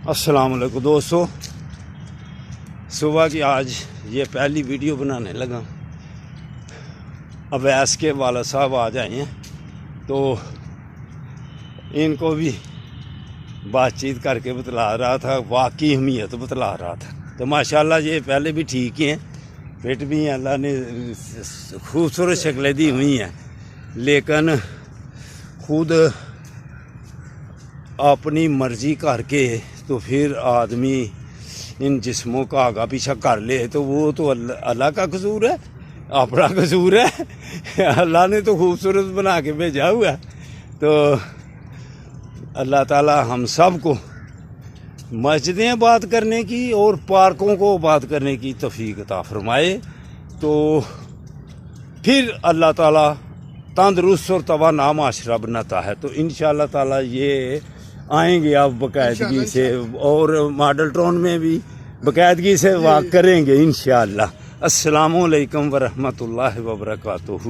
السلام علیکم دوستو، صبح کی آج یہ پہلی ویڈیو بنانے لگا۔ اویس کے والد صاحب آ جائے ہیں تو ان کو بھی بات چیت کر کے بتلا رہا تھا، واقعی اہمیت بتلا رہا تھا۔ تو ماشاءاللہ یہ پہلے بھی ٹھیک ہی ہیں، فٹ بھی ہیں، اللہ نے خوبصورت شکلیں دی ہوئی ہیں، لیکن خود اپنی مرضی کر کے تو پھر آدمی ان جسموں کا آگا پیچھا کر لے تو وہ تو اللہ کا قصور ہے، اپنا قصور ہے۔ اللہ نے تو خوبصورت بنا کے بھیجا ہوا ہے۔ تو اللہ تعالی ہم سب کو مسجدیں آباد کرنے کی اور پارکوں کو آباد کرنے کی توفیق عطا فرمائے، تو پھر اللہ تعالی تندرست اور توانا معاشرہ بناتا ہے۔ تو انشاءاللہ تعالی یہ آئیں گے اب باقاعدگی سے، اور ماڈل ٹاؤن میں بھی باقاعدگی سے واک کریں گے انشاءاللہ۔ السلام علیکم ورحمۃ اللہ وبرکاتہ۔